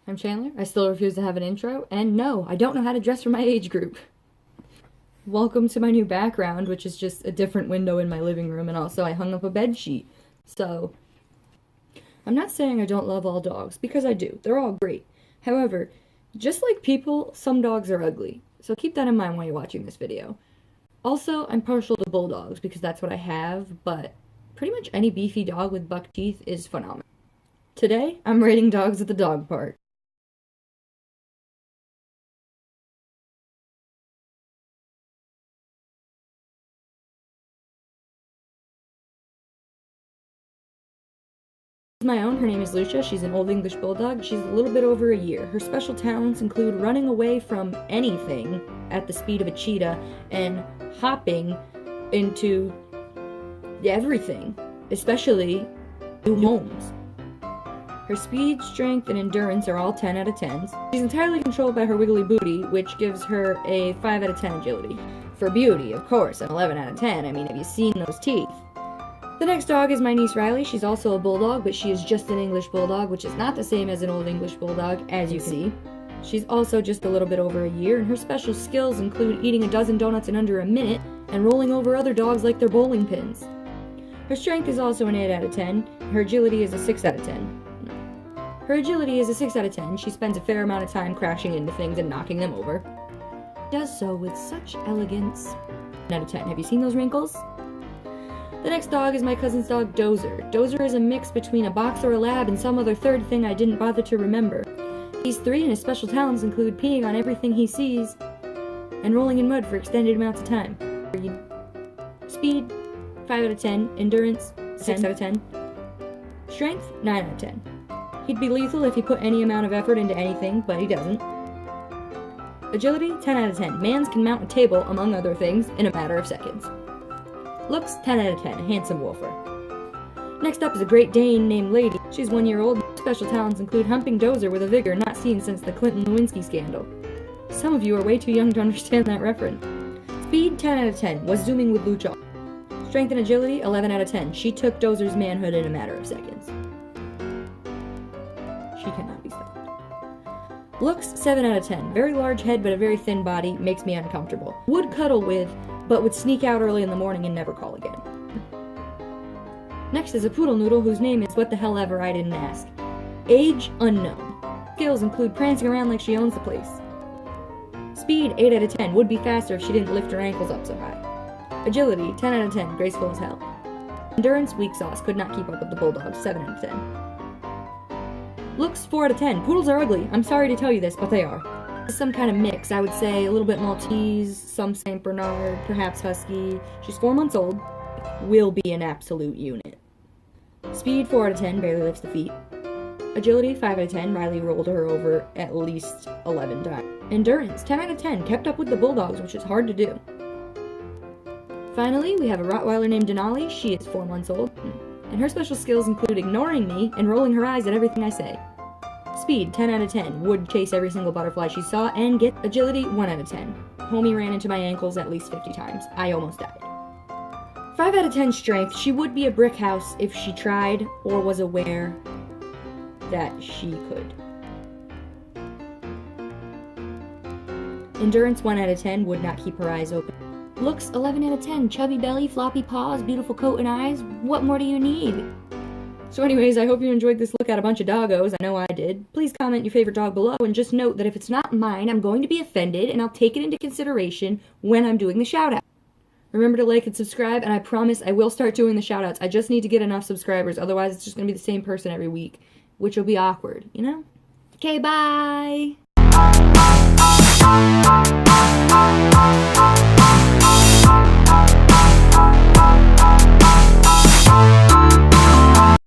I'm Chandler. I still refuse to have an intro, and no, I don't know how to dress for my age group. Welcome to my new background, which is just a different window in my living room, and also I hung up a bed sheet. So, I'm not saying I don't love all dogs, because I do. They're all great. However, just like people, some dogs are ugly. So keep that in mind while you're watching this video. Also, I'm partial to bulldogs, because that's what I have, but pretty much any beefy dog with buck teeth is phenomenal. Today, I'm rating dogs at the dog park. My own, her name is Lucia. She's an Old English Bulldog. She's a little bit over a year. Her special talents include running away from anything at the speed of a cheetah and hopping into everything, especially new homes. Her speed, strength, and endurance are all 10 out of 10s. She's entirely controlled by her wiggly booty, which gives her a 5 out of 10 agility. For beauty, of course, an 11 out of 10. I mean, have you seen those teeth? The next dog is my niece Riley. She's also a bulldog, but she is just an English bulldog, which is not the same as an Old English bulldog, as you see. She's also just a little bit over a year, and her special skills include eating a dozen donuts in under a minute and rolling over other dogs like they're bowling pins. Her strength is also an 8 out of 10. Her agility is a 6 out of 10. Her agility is a 6 out of 10. She spends a fair amount of time crashing into things and knocking them over. Does so with such elegance. 9 out of 10. Have you seen those wrinkles? The next dog is my cousin's dog, Dozer. Dozer is a mix between a boxer, a lab, and some other third thing I didn't bother to remember. He's 3 and his special talents include peeing on everything he sees and rolling in mud for extended amounts of time. Speed, 5 out of 10. Endurance, 6 out of 10. Strength, 9 out of 10. He'd be lethal if he put any amount of effort into anything, but he doesn't. Agility, 10 out of 10. Mans can mount a table, among other things, in a matter of seconds. Looks, 10 out of 10, a handsome wolfer. Next up is a Great Dane named Lady. She's 1 year old. Special talents include humping Dozer with a vigor not seen since the Clinton-Lewinsky scandal. Some of you are way too young to understand that reference. Speed, 10 out of 10, was zooming with Lucha. Strength and agility, 11 out of 10. She took Dozer's manhood in a matter of seconds. She cannot be stopped. Looks, 7 out of 10. Very large head but a very thin body, makes me uncomfortable. Would cuddle with, but would sneak out early in the morning and never call again. Next is a poodle noodle whose name is what the hell ever I didn't ask. Age unknown. Skills include prancing around like she owns the place. Speed, 8 out of 10. Would be faster if she didn't lift her ankles up so high. Agility, 10 out of 10. Graceful as hell. Endurance, weak sauce. Could not keep up with the bulldogs. 7 out of 10. Looks, 4 out of 10. Poodles are ugly. I'm sorry to tell you this, but they are. Some kind of mix, I would say a little bit Maltese, some Saint Bernard, perhaps Husky. She's 4 months old. Will be an absolute unit. Speed, 4 out of 10, barely lifts the feet. Agility, 5 out of 10, Riley rolled her over at least 11 times. Endurance, 10 out of 10, kept up with the bulldogs, which is hard to do. Finally, we have a Rottweiler named Denali. She is 4 months old, and her special skills include ignoring me and rolling her eyes at everything I say. Speed, 10 out of 10. Would chase every single butterfly she saw and get agility, 1 out of 10. Homie ran into my ankles at least 50 times. I almost died. 5 out of 10 strength. She would be a brick house if she tried or was aware that she could. Endurance, 1 out of 10. Would not keep her eyes open. Looks, 11 out of 10. Chubby belly, floppy paws, beautiful coat and eyes. What more do you need? So anyways, I hope you enjoyed this look at a bunch of doggos. I know I did. Please comment your favorite dog below, and just note that if it's not mine, I'm going to be offended, and I'll take it into consideration when I'm doing the shout-out. Remember to like and subscribe, and I promise I will start doing the shout-outs. I just need to get enough subscribers, otherwise it's just going to be the same person every week, which will be awkward, you know? Okay, bye!